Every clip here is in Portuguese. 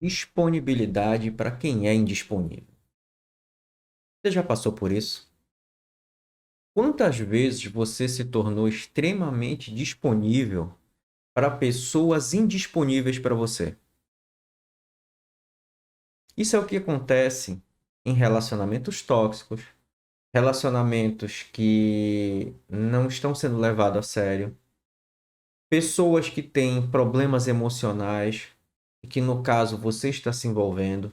Disponibilidade para quem é indisponível. Você já passou por isso? Quantas vezes você se tornou extremamente disponível para pessoas indisponíveis para você? Isso é o que acontece em relacionamentos tóxicos, relacionamentos que não estão sendo levados a sério, pessoas que têm problemas emocionais e que, no caso, você está se envolvendo.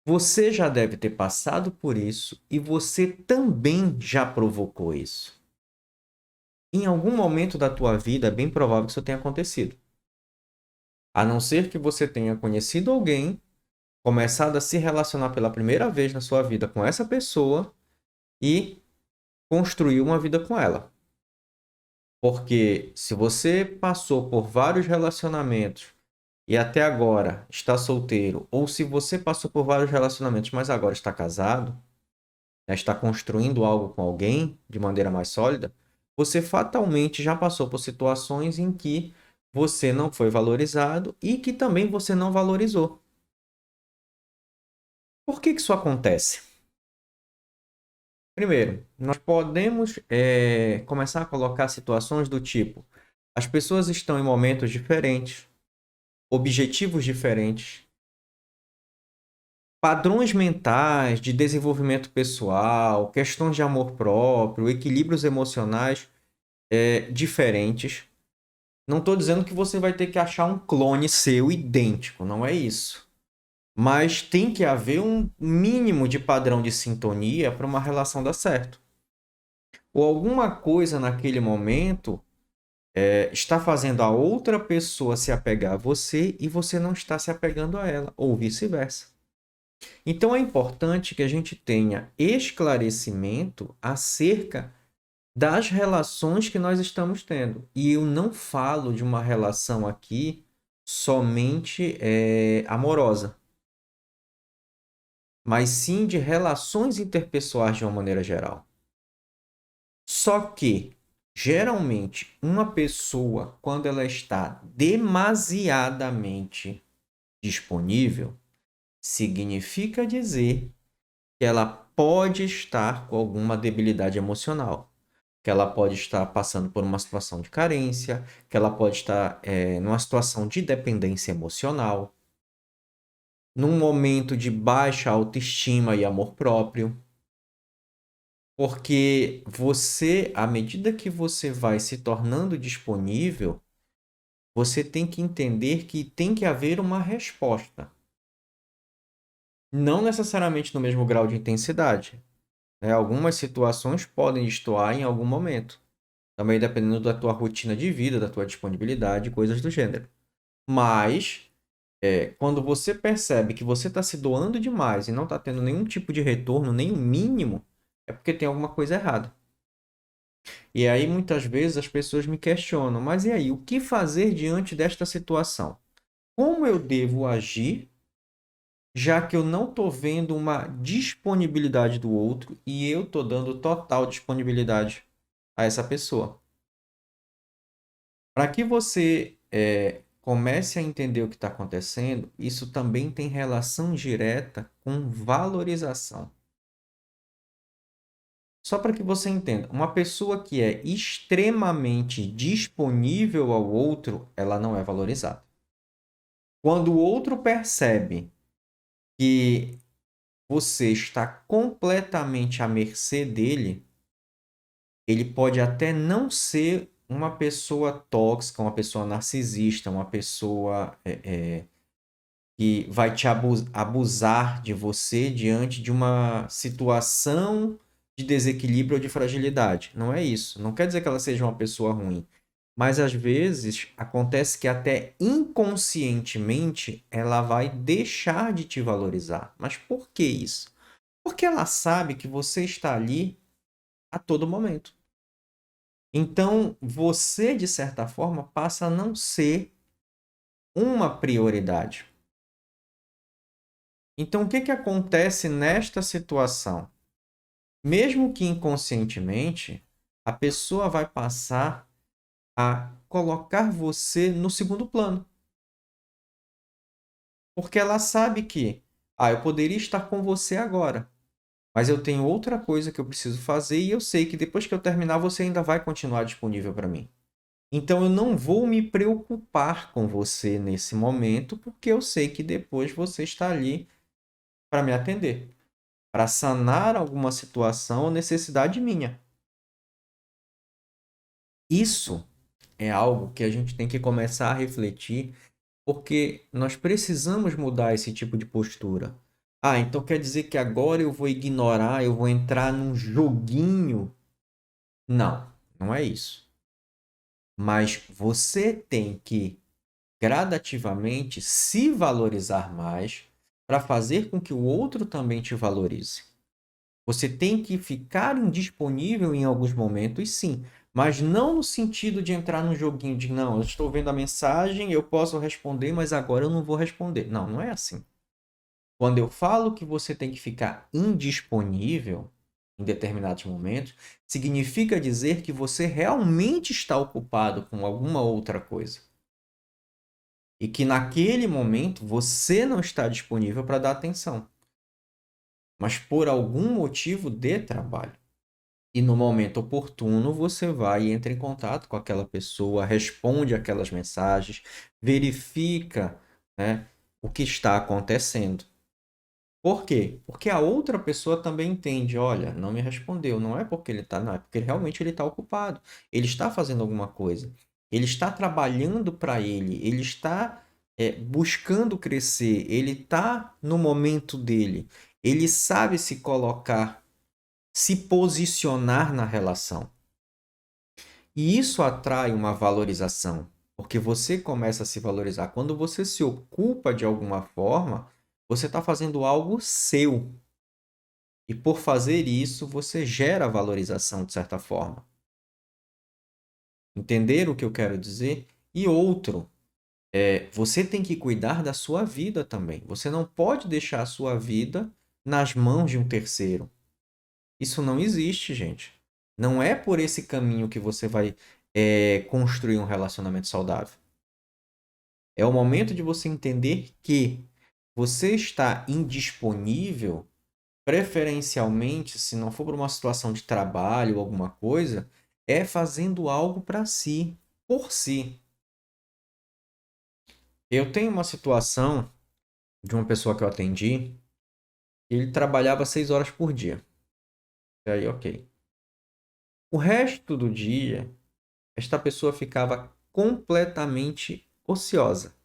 Você já deve ter passado por isso e você também já provocou isso. Em algum momento da tua vida é bem provável que isso tenha acontecido. A não ser que você tenha conhecido alguém, começado a se relacionar pela primeira vez na sua vida com essa pessoa e construiu uma vida com ela. Porque se você passou por vários relacionamentos e até agora está solteiro, ou se você passou por vários relacionamentos, mas agora está casado, né, está construindo algo com alguém de maneira mais sólida, você fatalmente já passou por situações em que você não foi valorizado e que também você não valorizou. Por que isso acontece? Primeiro, nós podemos começar a colocar situações do tipo: as pessoas estão em momentos diferentes, objetivos diferentes, padrões mentais de desenvolvimento pessoal, questões de amor próprio, equilíbrios emocionais diferentes. Não estou dizendo que você vai ter que achar um clone seu idêntico, não é isso. Mas tem que haver um mínimo de padrão de sintonia para uma relação dar certo. Ou alguma coisa naquele momento está fazendo a outra pessoa se apegar a você e você não está se apegando a ela, ou vice-versa. Então é importante que a gente tenha esclarecimento acerca das relações que nós estamos tendo. E eu não falo de uma relação aqui somente amorosa, mas sim de relações interpessoais de uma maneira geral. Só que, geralmente, uma pessoa, quando ela está demasiadamente disponível, significa dizer que ela pode estar com alguma debilidade emocional, que ela pode estar passando por uma situação de carência, que ela pode estar numa situação de dependência emocional, num momento de baixa autoestima e amor próprio. Porque você, à medida que você vai se tornando disponível, você tem que entender que tem que haver uma resposta. Não necessariamente no mesmo grau de intensidade, né? Algumas situações podem destoar em algum momento. Também dependendo da tua rotina de vida, da tua disponibilidade, coisas do gênero. Mas, quando você percebe que você está se doando demais e não está tendo nenhum tipo de retorno, nem o mínimo, é porque tem alguma coisa errada. E aí, muitas vezes, as pessoas me questionam, mas e aí, o que fazer diante desta situação? Como eu devo agir, já que eu não estou vendo uma disponibilidade do outro e eu estou dando total disponibilidade a essa pessoa? Para que você comece a entender o que está acontecendo, isso também tem relação direta com valorização. Só para que você entenda, uma pessoa que é extremamente disponível ao outro, ela não é valorizada. Quando o outro percebe que você está completamente à mercê dele, ele pode até não ser uma pessoa tóxica, uma pessoa narcisista, uma pessoa que vai te abusar de você diante de uma situação de desequilíbrio ou de fragilidade. Não é isso. Não quer dizer que ela seja uma pessoa ruim. Mas às vezes acontece que até inconscientemente ela vai deixar de te valorizar. Mas por que isso? Porque ela sabe que você está ali a todo momento. Então você, de certa forma, passa a não ser uma prioridade. Então o que acontece nesta situação? Mesmo que inconscientemente, a pessoa vai passar a colocar você no segundo plano. Porque ela sabe que, eu poderia estar com você agora, mas eu tenho outra coisa que eu preciso fazer e eu sei que depois que eu terminar, você ainda vai continuar disponível para mim. Então eu não vou me preocupar com você nesse momento, porque eu sei que depois você está ali para me atender, para sanar alguma situação ou necessidade minha. Isso é algo que a gente tem que começar a refletir, porque nós precisamos mudar esse tipo de postura. Então quer dizer que agora eu vou ignorar, eu vou entrar num joguinho? Não, não é isso. Mas você tem que gradativamente se valorizar mais para fazer com que o outro também te valorize. Você tem que ficar indisponível em alguns momentos, sim, mas não no sentido de entrar num joguinho de não, eu estou vendo a mensagem, eu posso responder, mas agora eu não vou responder. Não, não é assim. Quando eu falo que você tem que ficar indisponível em determinados momentos, significa dizer que você realmente está ocupado com alguma outra coisa. E que naquele momento você não está disponível para dar atenção, mas por algum motivo de trabalho. E no momento oportuno você vai e entra em contato com aquela pessoa, responde aquelas mensagens, verifica, né, o que está acontecendo. Por quê? Porque a outra pessoa também entende, olha, não me respondeu, não é porque ele está, não, é porque realmente ele está ocupado, ele está fazendo alguma coisa, ele está trabalhando para ele está buscando crescer, ele está no momento dele, ele sabe se colocar, se posicionar na relação. E isso atrai uma valorização, porque você começa a se valorizar. Quando você se ocupa de alguma forma, você está fazendo algo seu. E por fazer isso, você gera valorização de certa forma. Entender o que eu quero dizer? E outro, você tem que cuidar da sua vida também. Você não pode deixar a sua vida nas mãos de um terceiro. Isso não existe, gente. Não é por esse caminho que você vai construir um relacionamento saudável. É o momento de você entender que você está indisponível, preferencialmente, se não for para uma situação de trabalho ou alguma coisa, é fazendo algo para si, por si. Eu tenho uma situação de uma pessoa que eu atendi, ele trabalhava 6 horas por dia. E aí, ok. O resto do dia, esta pessoa ficava completamente ociosa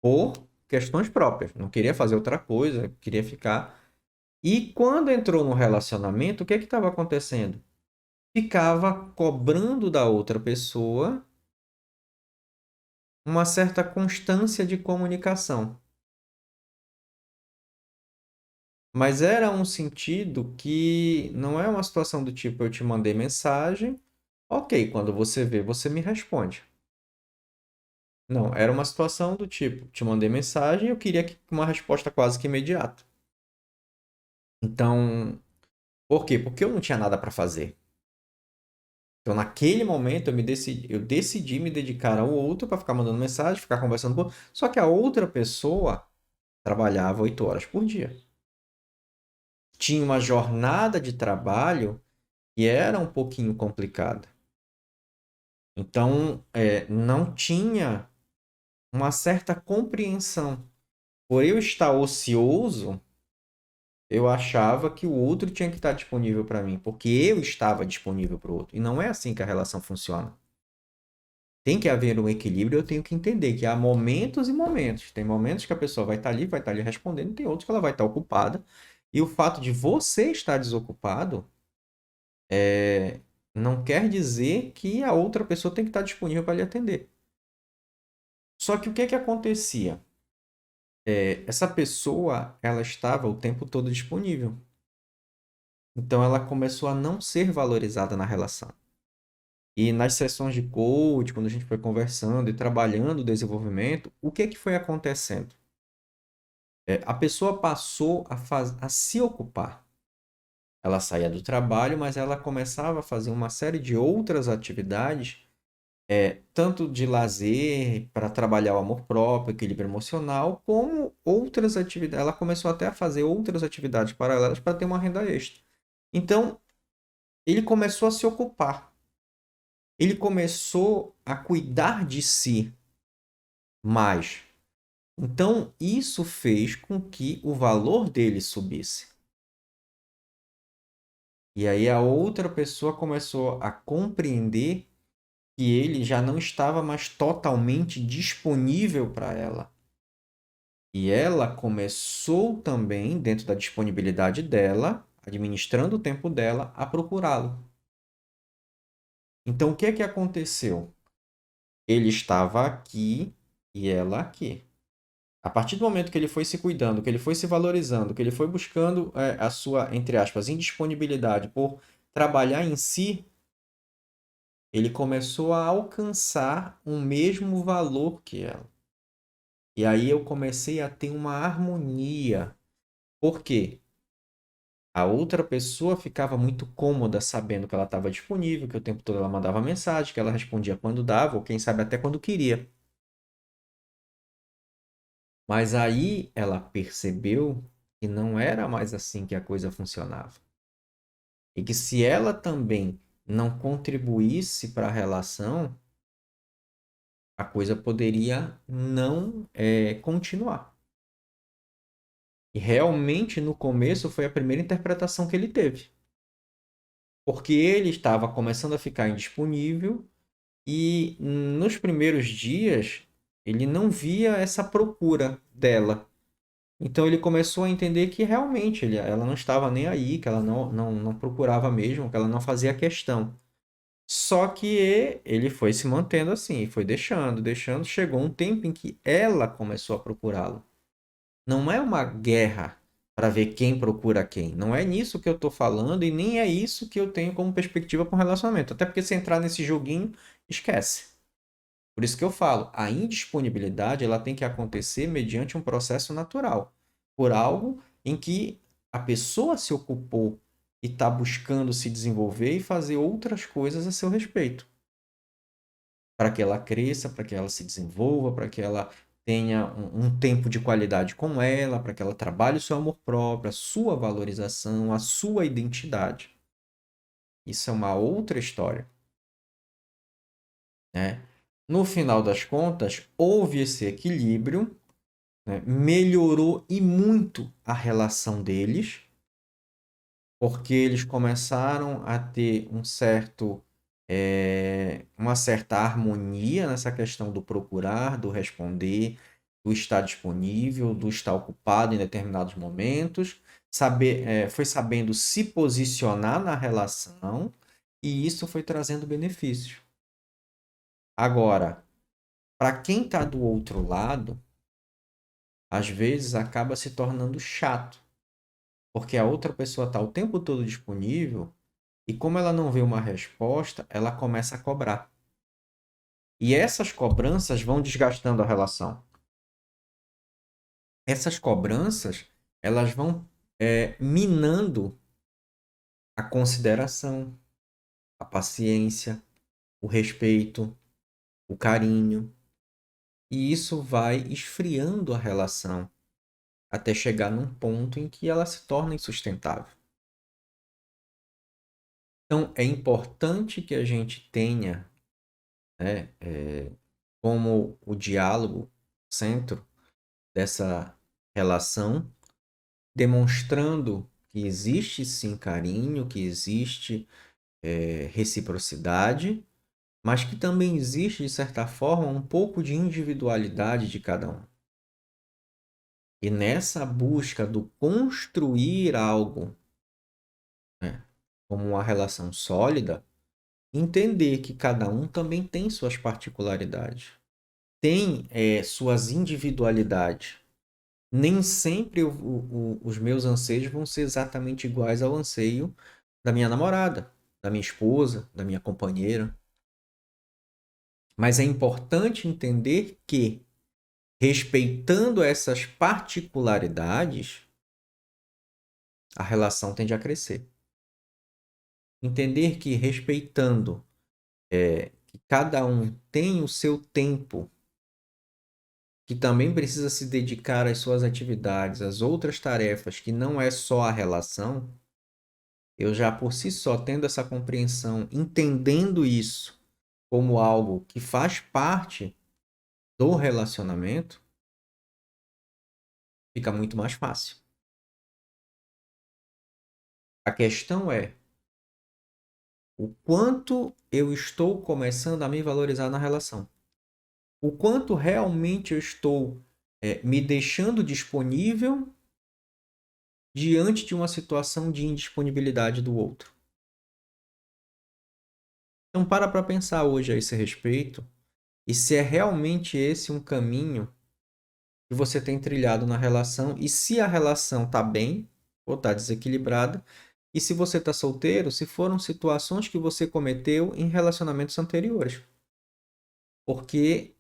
por questões próprias. Não queria fazer outra coisa, queria ficar. E quando entrou no relacionamento, o que estava acontecendo? Ficava cobrando da outra pessoa uma certa constância de comunicação. Mas era um sentido que não é uma situação do tipo, eu te mandei mensagem, ok, quando você vê, você me responde. Não, era uma situação do tipo, te mandei mensagem, eu queria uma resposta quase que imediata. Então, por quê? Porque eu não tinha nada para fazer. Então, naquele momento, eu decidi me dedicar ao outro para ficar mandando mensagem, ficar conversando com. Só que a outra pessoa trabalhava 8 horas por dia. Tinha uma jornada de trabalho que era um pouquinho complicada. Então, não tinha uma certa compreensão. Por eu estar ocioso, eu achava que o outro tinha que estar disponível para mim, porque eu estava disponível para o outro. E não é assim que a relação funciona. Tem que haver um equilíbrio, eu tenho que entender que há momentos e momentos. Tem momentos que a pessoa vai estar ali respondendo, e tem outros que ela vai estar ocupada. E o fato de você estar desocupado não quer dizer que a outra pessoa tem que estar disponível para lhe atender. Só que o que acontecia? Essa pessoa, ela estava o tempo todo disponível. Então ela começou a não ser valorizada na relação. E nas sessões de coach, quando a gente foi conversando e trabalhando o desenvolvimento, o que foi acontecendo? A pessoa passou a se ocupar. Ela saía do trabalho, mas ela começava a fazer uma série de outras atividades tanto de lazer, para trabalhar o amor próprio, equilíbrio emocional, como outras atividades. Ela começou até a fazer outras atividades paralelas para ter uma renda extra. Então, ele começou a se ocupar. Ele começou a cuidar de si mais. Então, isso fez com que o valor dele subisse. E aí a outra pessoa começou a compreender que ele já não estava mais totalmente disponível para ela. E ela começou também, dentro da disponibilidade dela, administrando o tempo dela, a procurá-lo. Então, o que é que aconteceu? Ele estava aqui e ela aqui. A partir do momento que ele foi se cuidando, que ele foi se valorizando, que ele foi buscando a sua, entre aspas, indisponibilidade por trabalhar em si, ele começou a alcançar o mesmo valor que ela. E aí eu comecei a ter uma harmonia. Por quê? A outra pessoa ficava muito cômoda sabendo que ela estava disponível, que o tempo todo ela mandava mensagem, que ela respondia quando dava, ou quem sabe até quando queria. Mas aí ela percebeu que não era mais assim que a coisa funcionava. E que se ela também não contribuísse para a relação, a coisa poderia não continuar. E realmente no começo foi a primeira interpretação que ele teve. Porque ele estava começando a ficar indisponível e nos primeiros dias ele não via essa procura dela. Então ele começou a entender que realmente ela não estava nem aí, que ela não procurava mesmo, que ela não fazia questão. Só que ele foi se mantendo assim, foi deixando. Chegou um tempo em que ela começou a procurá-lo. Não é uma guerra para ver quem procura quem. Não é nisso que eu estou falando e nem é isso que eu tenho como perspectiva para um relacionamento. Até porque se entrar nesse joguinho, esquece. Por isso que eu falo, a indisponibilidade ela tem que acontecer mediante um processo natural, por algo em que a pessoa se ocupou e está buscando se desenvolver e fazer outras coisas a seu respeito, para que ela cresça, para que ela se desenvolva, para que ela tenha um tempo de qualidade com ela, para que ela trabalhe o seu amor próprio, a sua valorização, a sua identidade. Isso é uma outra história, né? No final das contas, houve esse equilíbrio, né? Melhorou e muito a relação deles, porque eles começaram a ter uma certa harmonia nessa questão do procurar, do responder, do estar disponível, do estar ocupado em determinados momentos, foi sabendo se posicionar na relação e isso foi trazendo benefícios. Agora, para quem está do outro lado, às vezes acaba se tornando chato, porque a outra pessoa está o tempo todo disponível e como ela não vê uma resposta, ela começa a cobrar. E essas cobranças vão desgastando a relação. Essas cobranças, elas vão minando a consideração, a paciência, o respeito, o carinho. E isso vai esfriando a relação até chegar num ponto em que ela se torna insustentável. Então, é importante que a gente tenha, né, como o diálogo centro dessa relação, demonstrando que existe sim carinho, que existe reciprocidade, mas que também existe, de certa forma, um pouco de individualidade de cada um. E nessa busca do construir algo, né, como uma relação sólida, entender que cada um também tem suas particularidades, tem suas individualidades. Nem sempre os meus anseios vão ser exatamente iguais ao anseio da minha namorada, da minha esposa, da minha companheira. Mas é importante entender que, respeitando essas particularidades, a relação tende a crescer. Entender que respeitando que cada um tem o seu tempo, que também precisa se dedicar às suas atividades, às outras tarefas, que não é só a relação, eu já por si só tendo essa compreensão, entendendo isso como algo que faz parte do relacionamento, fica muito mais fácil. A questão é o quanto eu estou começando a me valorizar na relação. O quanto realmente eu estou me deixando disponível diante de uma situação de indisponibilidade do outro. Então para pensar hoje a esse respeito e se é realmente esse um caminho que você tem trilhado na relação e se a relação está bem ou está desequilibrada e se você está solteiro, se foram situações que você cometeu em relacionamentos anteriores. Porque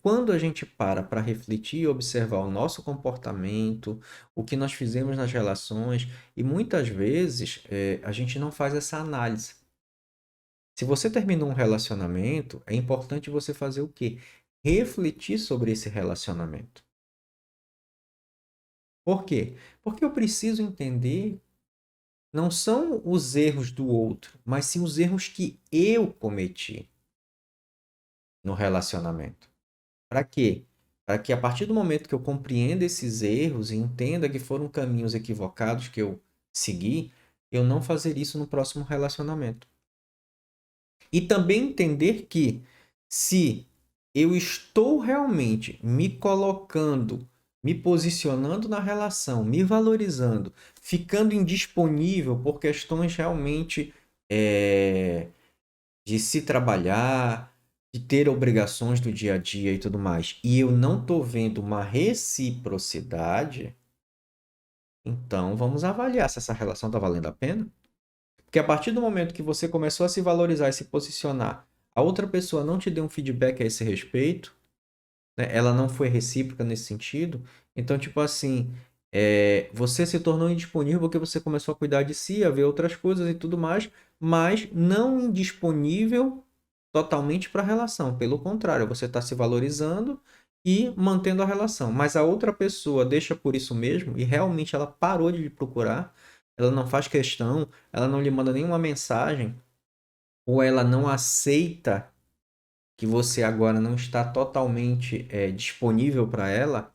quando a gente para refletir e observar o nosso comportamento, o que nós fizemos nas relações, e muitas vezes a gente não faz essa análise. Se você terminou um relacionamento, é importante você fazer o quê? Refletir sobre esse relacionamento. Por quê? Porque eu preciso entender, não são os erros do outro, mas sim os erros que eu cometi no relacionamento. Para quê? Para que a partir do momento que eu compreenda esses erros e entenda que foram caminhos equivocados que eu segui, eu não fazer isso no próximo relacionamento. E também entender que se eu estou realmente me colocando, me posicionando na relação, me valorizando, ficando indisponível por questões realmente de se trabalhar, de ter obrigações do dia a dia e tudo mais, e eu não estou vendo uma reciprocidade, então vamos avaliar se essa relação está valendo a pena. Porque a partir do momento que você começou a se valorizar e se posicionar, a outra pessoa não te deu um feedback a esse respeito, né? Ela não foi recíproca nesse sentido. Então, tipo assim, você se tornou indisponível porque você começou a cuidar de si, a ver outras coisas e tudo mais, mas não indisponível totalmente para a relação. Pelo contrário, você está se valorizando e mantendo a relação. Mas a outra pessoa deixa por isso mesmo e realmente ela parou de lhe procurar, ela não faz questão, ela não lhe manda nenhuma mensagem, ou ela não aceita que você agora não está totalmente disponível para ela,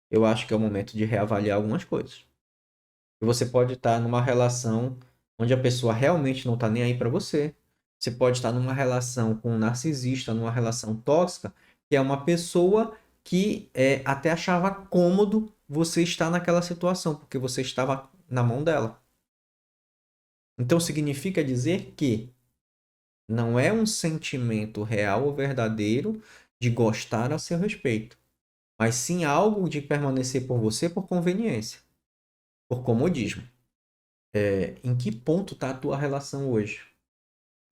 eu acho que é o momento de reavaliar algumas coisas. E você pode estar numa relação onde a pessoa realmente não está nem aí para você. Você pode estar numa relação com um narcisista, numa relação tóxica, que é uma pessoa que até achava cômodo você estar naquela situação, porque você estava na mão dela. Então significa dizer que não é um sentimento real ou verdadeiro de gostar a seu respeito, mas sim algo de permanecer por você por conveniência, por comodismo. Em que ponto está a tua relação hoje?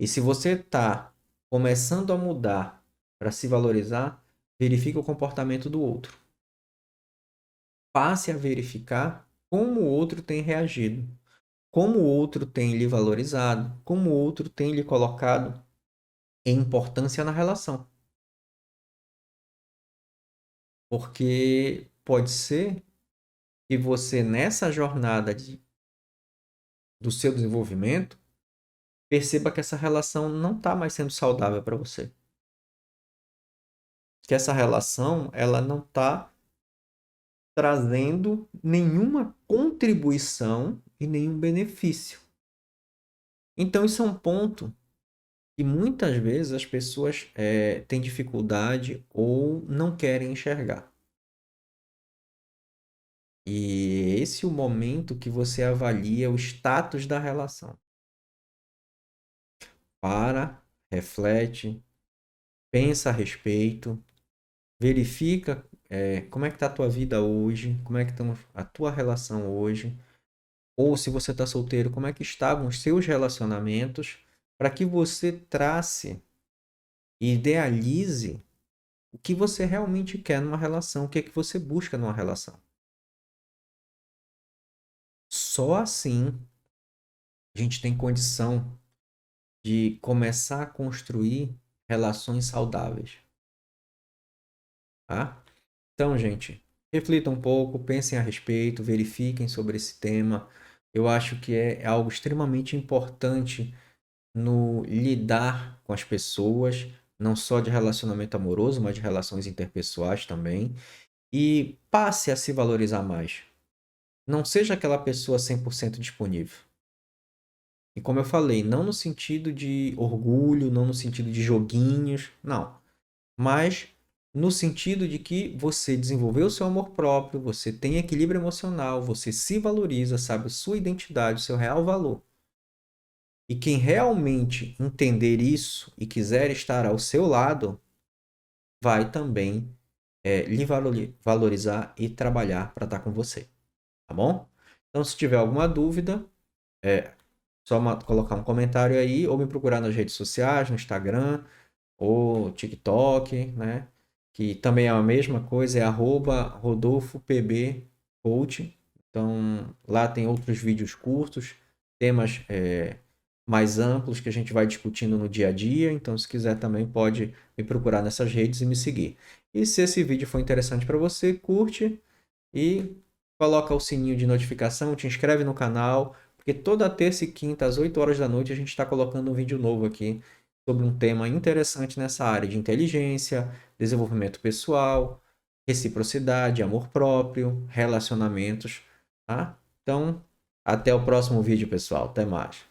E se você está começando a mudar para se valorizar, verifique o comportamento do outro. Passe a verificar como o outro tem reagido, como o outro tem lhe valorizado, como o outro tem lhe colocado em importância na relação. Porque pode ser que você, nessa jornada do seu desenvolvimento, perceba que essa relação não está mais sendo saudável para você. Que essa relação ela não está trazendo nenhuma contribuição e nenhum benefício. Então, isso é um ponto que muitas vezes as pessoas têm dificuldade ou não querem enxergar. E esse é o momento que você avalia o status da relação. Para, reflete, pensa a respeito, verifica como é que está a tua vida hoje, como é que está a tua relação hoje, ou se você está solteiro, como é que estavam os seus relacionamentos, para que você trace e idealize o que você realmente quer numa relação, o que é que você busca numa relação. Só assim a gente tem condição de começar a construir relações saudáveis. Tá? Então, gente, reflitam um pouco, pensem a respeito, verifiquem sobre esse tema. Eu acho que é algo extremamente importante no lidar com as pessoas, não só de relacionamento amoroso, mas de relações interpessoais também. E passe a se valorizar mais. Não seja aquela pessoa 100% disponível. E como eu falei, não no sentido de orgulho, não no sentido de joguinhos, não. Mas no sentido de que você desenvolveu o seu amor próprio, você tem equilíbrio emocional, você se valoriza, sabe a sua identidade, o seu real valor. E quem realmente entender isso e quiser estar ao seu lado, vai também lhe valorizar e trabalhar para estar com você. Tá bom? Então, se tiver alguma dúvida, é só colocar um comentário aí ou me procurar nas redes sociais, no Instagram ou TikTok, né? Que também é a mesma coisa, é @RodolfoPBCoach. Então, lá tem outros vídeos curtos, temas mais amplos que a gente vai discutindo no dia a dia. Então, se quiser também pode me procurar nessas redes e me seguir. E se esse vídeo foi interessante para você, curte e coloca o sininho de notificação, te inscreve no canal, porque toda terça e quinta às 8 horas da noite a gente está colocando um vídeo novo aqui sobre um tema interessante nessa área de inteligência, desenvolvimento pessoal, reciprocidade, amor próprio, relacionamentos, tá? Então, até o próximo vídeo, pessoal. Até mais.